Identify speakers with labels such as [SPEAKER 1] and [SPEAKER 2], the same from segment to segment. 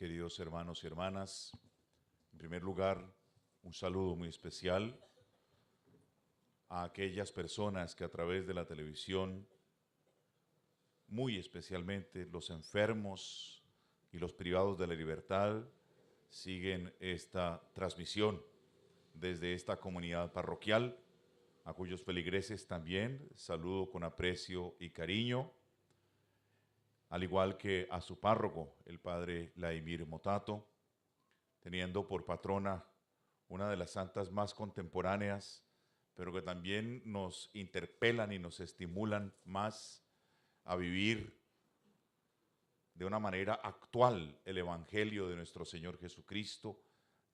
[SPEAKER 1] queridos hermanos y hermanas. En primer lugar, un saludo muy especial a aquellas personas que a través de la televisión, muy especialmente los enfermos y los privados de la libertad, siguen esta transmisión desde esta comunidad parroquial, a cuyos feligreses también saludo con aprecio y cariño, al igual que a su párroco, el padre Laimir Motato, teniendo por patrona una de las santas más contemporáneas, pero que también nos interpelan y nos estimulan más a vivir de una manera actual el Evangelio de nuestro Señor Jesucristo,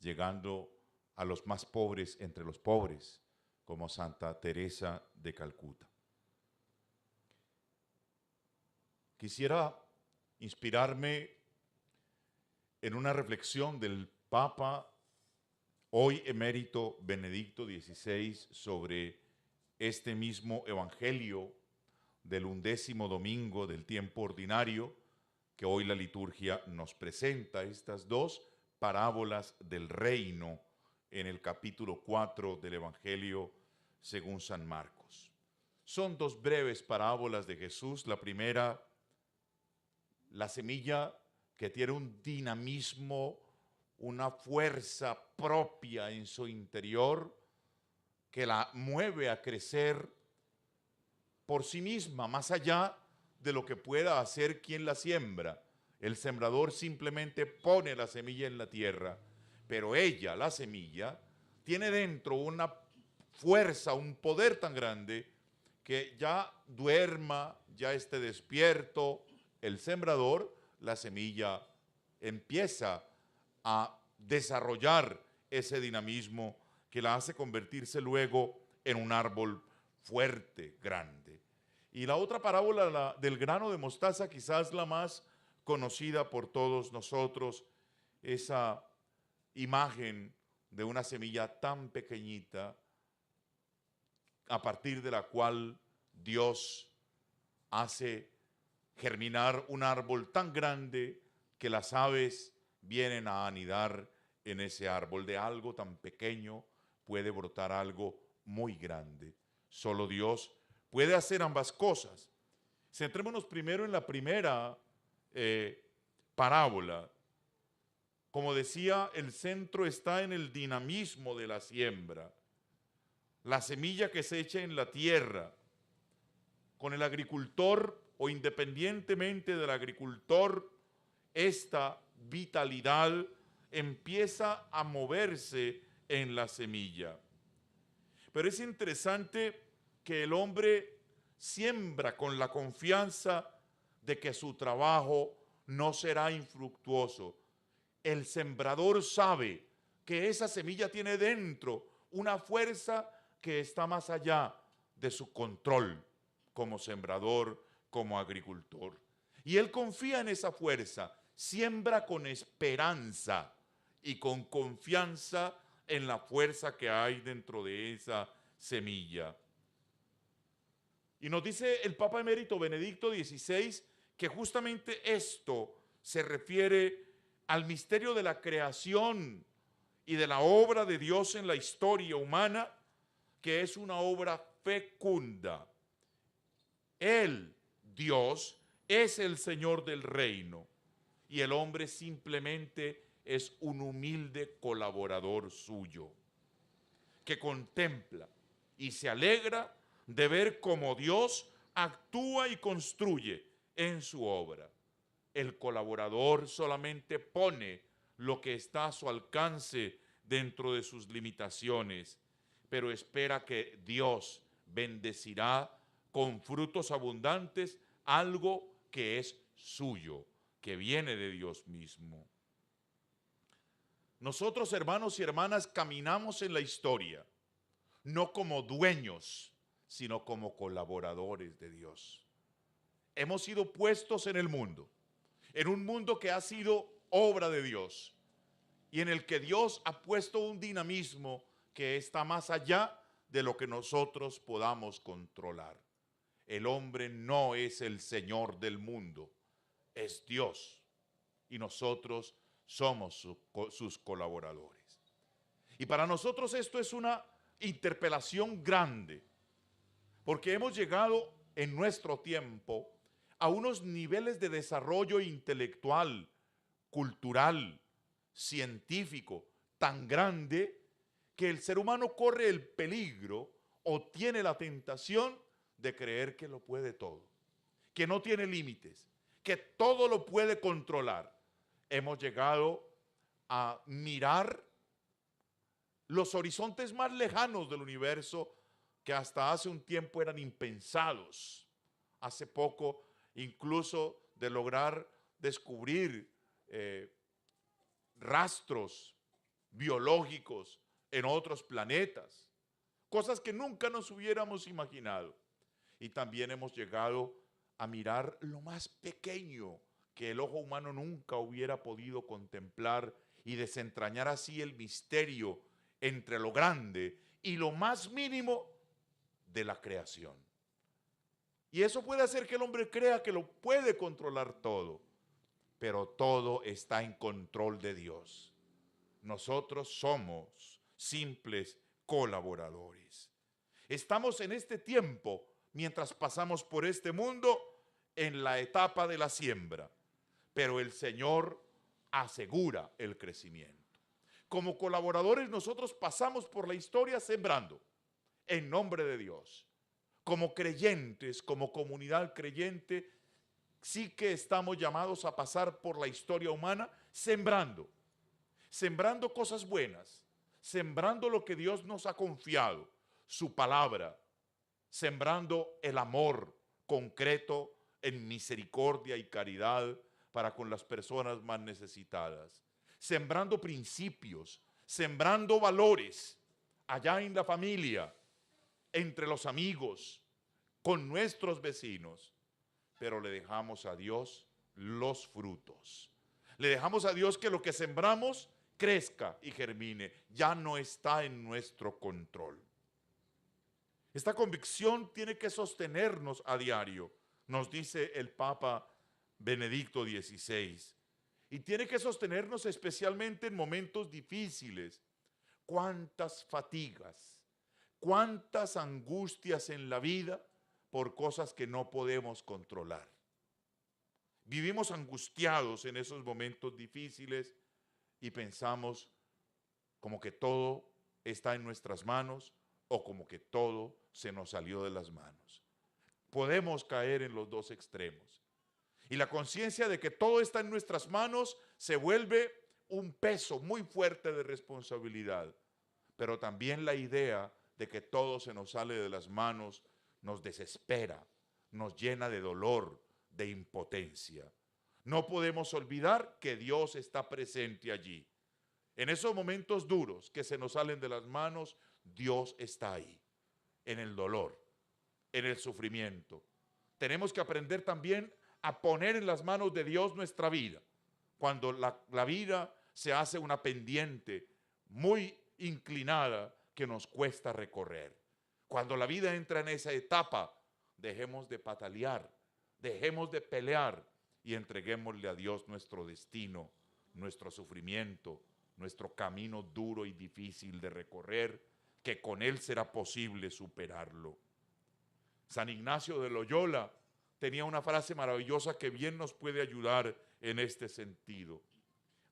[SPEAKER 1] llegando a los más pobres entre los pobres, como Santa Teresa de Calcuta. Quisiera inspirarme en una reflexión del Papa, hoy emérito Benedicto XVI, sobre este mismo Evangelio del 11º domingo del tiempo ordinario que hoy la liturgia nos presenta, estas dos parábolas del reino en el capítulo 4 del Evangelio según San Marcos. Son dos breves parábolas de Jesús. La primera, la semilla que tiene un dinamismo, una fuerza propia en su interior que la mueve a crecer por sí misma, más allá de lo que pueda hacer quien la siembra. El sembrador simplemente pone la semilla en la tierra, pero ella, la semilla, tiene dentro una fuerza, un poder tan grande que ya duerma, ya esté despierto el sembrador, la semilla empieza a desarrollar ese dinamismo que la hace convertirse luego en un árbol fuerte, grande. Y la otra parábola, la del grano de mostaza, quizás la más conocida por todos nosotros, esa imagen de una semilla tan pequeñita a partir de la cual Dios hace germinar un árbol tan grande que las aves vienen a anidar en ese árbol. De algo tan pequeño puede brotar algo muy grande. Solo Dios puede hacer ambas cosas. Centrémonos primero en la primera parábola. Como decía, el centro está en el dinamismo de la siembra. La semilla que se echa en la tierra. Con el agricultor o independientemente del agricultor, esta vitalidad empieza a moverse en la semilla. Pero es interesante que el hombre siembra con la confianza de que su trabajo no será infructuoso. El sembrador sabe que esa semilla tiene dentro una fuerza que está más allá de su control como sembrador, como agricultor. Y él confía en esa fuerza, siembra con esperanza y con confianza en la fuerza que hay dentro de esa semilla. Y nos dice el Papa emérito Benedicto XVI que justamente esto se refiere al misterio de la creación y de la obra de Dios en la historia humana, que es una obra fecunda. Él, Dios, es el Señor del reino y el hombre simplemente es un humilde colaborador suyo que contempla y se alegra de ver cómo Dios actúa y construye en su obra. El colaborador solamente pone lo que está a su alcance dentro de sus limitaciones, pero espera que Dios bendecirá con frutos abundantes algo que es suyo, que viene de Dios mismo. Nosotros, hermanos y hermanas, caminamos en la historia, no como dueños, sino como colaboradores de Dios. Hemos sido puestos en el mundo, en un mundo que ha sido obra de Dios y en el que Dios ha puesto un dinamismo que está más allá de lo que nosotros podamos controlar. El hombre no es el Señor del mundo, es Dios. Y nosotros somos sus colaboradores. Y para nosotros esto es una interpelación grande, porque hemos llegado en nuestro tiempo a unos niveles de desarrollo intelectual, cultural, científico, tan grande que el ser humano corre el peligro o tiene la tentación de creer que lo puede todo, que no tiene límites, que todo lo puede controlar. Hemos llegado a mirar los horizontes más lejanos del universo que hasta hace un tiempo eran impensados. Hace poco, incluso de lograr descubrir rastros biológicos en otros planetas, cosas que nunca nos hubiéramos imaginado. Y también hemos llegado a mirar lo más pequeño que el ojo humano nunca hubiera podido contemplar y desentrañar así el misterio entre lo grande y lo más mínimo de la creación. Y eso puede hacer que el hombre crea que lo puede controlar todo, pero todo está en control de Dios. Nosotros somos simples colaboradores. Estamos en este tiempo, mientras pasamos por este mundo, en la etapa de la siembra, pero el Señor asegura el crecimiento. Como colaboradores nosotros pasamos por la historia sembrando en nombre de Dios. Como creyentes, como comunidad creyente, sí que estamos llamados a pasar por la historia humana sembrando cosas buenas, sembrando lo que Dios nos ha confiado, su palabra, sembrando el amor concreto en misericordia y caridad para con las personas más necesitadas, sembrando principios, sembrando valores allá en la familia, entre los amigos, con nuestros vecinos, pero le dejamos a Dios los frutos. Le dejamos a Dios que lo que sembramos crezca y germine. Ya no está en nuestro control. Esta convicción tiene que sostenernos a diario, nos dice el Papa Benedicto XVI, y tiene que sostenernos especialmente en momentos difíciles. Cuántas fatigas, cuántas angustias en la vida por cosas que no podemos controlar. Vivimos angustiados en esos momentos difíciles y pensamos como que todo está en nuestras manos o como que todo se nos salió de las manos. Podemos caer en los dos extremos. Y la conciencia de que todo está en nuestras manos se vuelve un peso muy fuerte de responsabilidad. Pero también la idea de que todo se nos sale de las manos nos desespera, nos llena de dolor, de impotencia. No podemos olvidar que Dios está presente allí. En esos momentos duros que se nos salen de las manos, Dios está ahí, en el dolor, en el sufrimiento. Tenemos que aprender también a poner en las manos de Dios nuestra vida. Cuando la vida se hace una pendiente muy inclinada que nos cuesta recorrer. Cuando la vida entra en esa etapa, dejemos de patalear, dejemos de pelear y entreguémosle a Dios nuestro destino, nuestro sufrimiento, nuestro camino duro y difícil de recorrer, que con Él será posible superarlo. San Ignacio de Loyola tenía una frase maravillosa que bien nos puede ayudar en este sentido.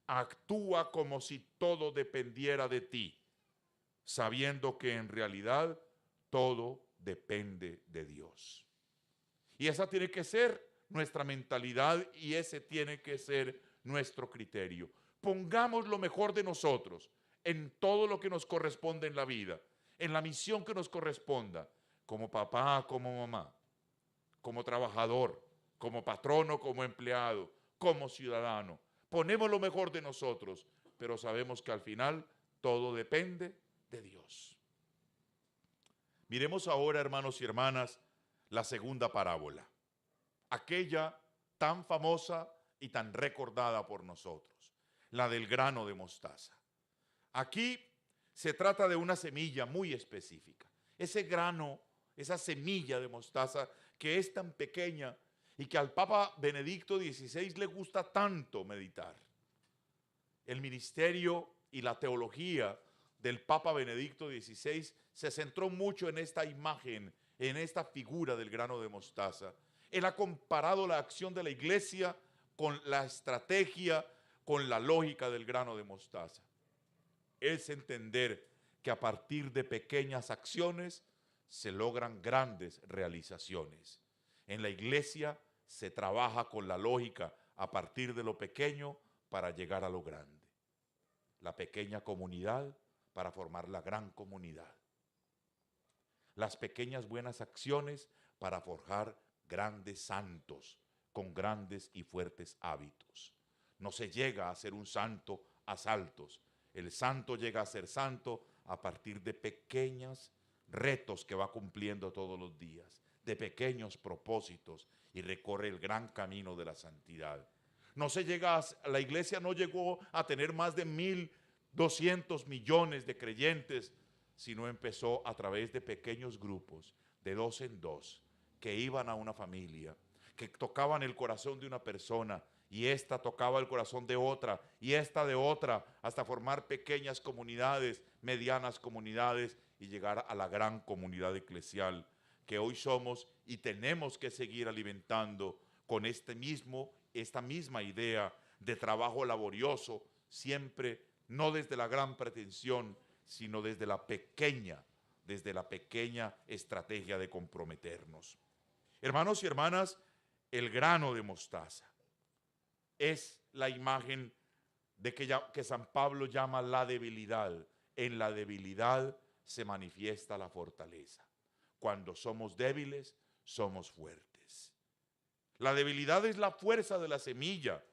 [SPEAKER 1] Actúa como si todo dependiera de ti, sabiendo que en realidad todo depende de Dios. Y esa tiene que ser nuestra mentalidad y ese tiene que ser nuestro criterio. Pongamos lo mejor de nosotros en todo lo que nos corresponde en la vida, en la misión que nos corresponda, como papá, como mamá, como trabajador, como patrono, como empleado, como ciudadano. Ponemos lo mejor de nosotros, pero sabemos que al final todo depende de Dios. Miremos ahora, hermanos y hermanas, la segunda parábola, aquella tan famosa y tan recordada por nosotros, la del grano de mostaza. Aquí se trata de una semilla muy específica. Ese grano, esa semilla de mostaza que es tan pequeña y que al Papa Benedicto XVI le gusta tanto meditar. el ministerio y la teología del Papa Benedicto XVI se centró mucho en esta imagen, en esta figura del grano de mostaza. Él ha comparado la acción de la iglesia con la estrategia, con la lógica del grano de mostaza. Es entender que a partir de pequeñas acciones se logran grandes realizaciones. En la iglesia se trabaja con la lógica a partir de lo pequeño para llegar a lo grande. La pequeña comunidad para formar la gran comunidad. Las pequeñas buenas acciones para forjar grandes santos con grandes y fuertes hábitos. No se llega a ser un santo a saltos. El santo llega a ser santo a partir de pequeños retos que va cumpliendo todos los días, de pequeños propósitos, y recorre el gran camino de la santidad. No se llega la iglesia no llegó a tener más de 1.200 millones de creyentes, sino empezó a través de pequeños grupos, de 2 en 2, que iban a una familia, que tocaban el corazón de una persona, y esta tocaba el corazón de otra, y esta de otra, hasta formar pequeñas comunidades, medianas comunidades, y llegar a la gran comunidad eclesial que hoy somos, y tenemos que seguir alimentando con esta misma idea de trabajo laborioso, siempre no desde la gran pretensión, sino desde la pequeña estrategia de comprometernos. Hermanos y hermanas, el grano de mostaza es la imagen de que San Pablo llama la debilidad. En la debilidad se manifiesta la fortaleza. Cuando somos débiles, somos fuertes. La debilidad es la fuerza de la semilla.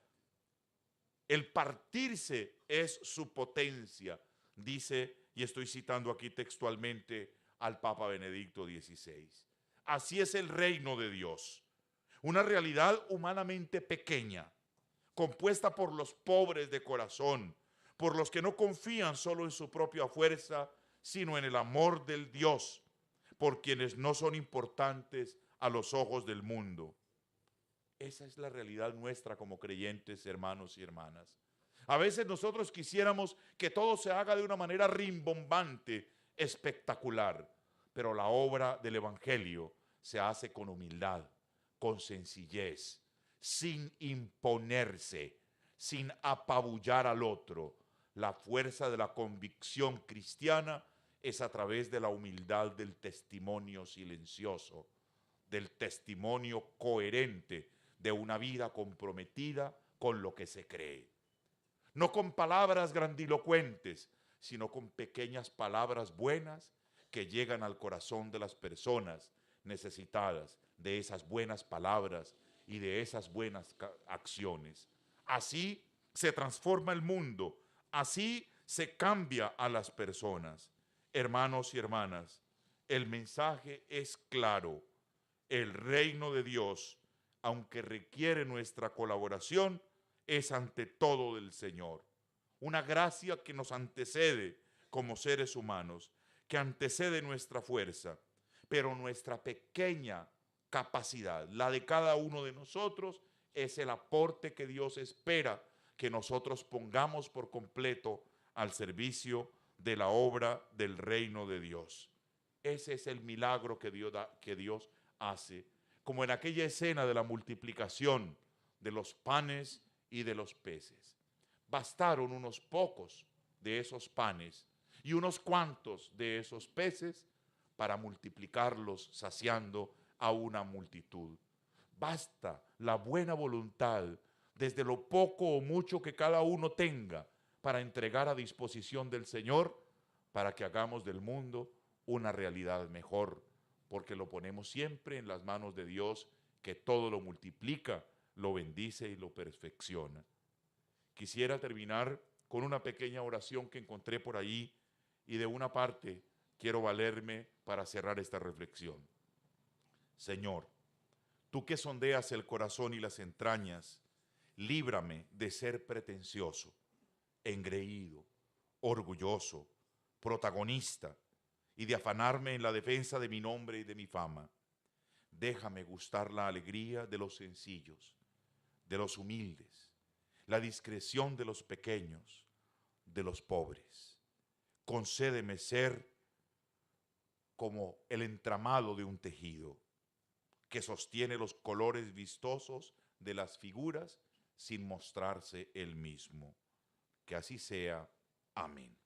[SPEAKER 1] El partirse es su potencia, dice, y estoy citando aquí textualmente al Papa Benedicto XVI. Así es el reino de Dios, una realidad humanamente pequeña, compuesta por los pobres de corazón, por los que no confían solo en su propia fuerza, sino en el amor del Dios, por quienes no son importantes a los ojos del mundo. Esa es la realidad nuestra como creyentes, hermanos y hermanas. A veces nosotros quisiéramos que todo se haga de una manera rimbombante, espectacular, pero la obra del Evangelio se hace con humildad, con sencillez, sin imponerse, sin apabullar al otro. La fuerza de la convicción cristiana es a través de la humildad del testimonio silencioso, del testimonio coherente de una vida comprometida con lo que se cree. No con palabras grandilocuentes, sino con pequeñas palabras buenas que llegan al corazón de las personas necesitadas de esas buenas palabras y de esas buenas acciones. Así se transforma el mundo, así se cambia a las personas. Hermanos y hermanas, el mensaje es claro. El reino de Dios, aunque requiere nuestra colaboración, es ante todo del Señor. Una gracia que nos antecede como seres humanos, que antecede nuestra fuerza, pero nuestra pequeña capacidad, la de cada uno de nosotros, es el aporte que Dios espera que nosotros pongamos por completo al servicio de la obra del reino de Dios. Ese es el milagro que Dios hace, como en aquella escena de la multiplicación de los panes y de los peces. Bastaron unos pocos de esos panes y unos cuantos de esos peces para multiplicarlos, saciando a una multitud. Basta la buena voluntad, desde lo poco o mucho que cada uno tenga, para entregar a disposición del Señor, para que hagamos del mundo una realidad mejor, porque lo ponemos siempre en las manos de Dios, que todo lo multiplica, lo bendice y lo perfecciona. Quisiera terminar con una pequeña oración que encontré por ahí, y de una parte quiero valerme para cerrar esta reflexión. Señor, tú que sondeas el corazón y las entrañas, líbrame de ser pretencioso, engreído, orgulloso, protagonista, y de afanarme en la defensa de mi nombre y de mi fama. Déjame gustar la alegría de los sencillos, de los humildes, la discreción de los pequeños, de los pobres. Concédeme ser como el entramado de un tejido que sostiene los colores vistosos de las figuras sin mostrarse él mismo. Que así sea. Amén.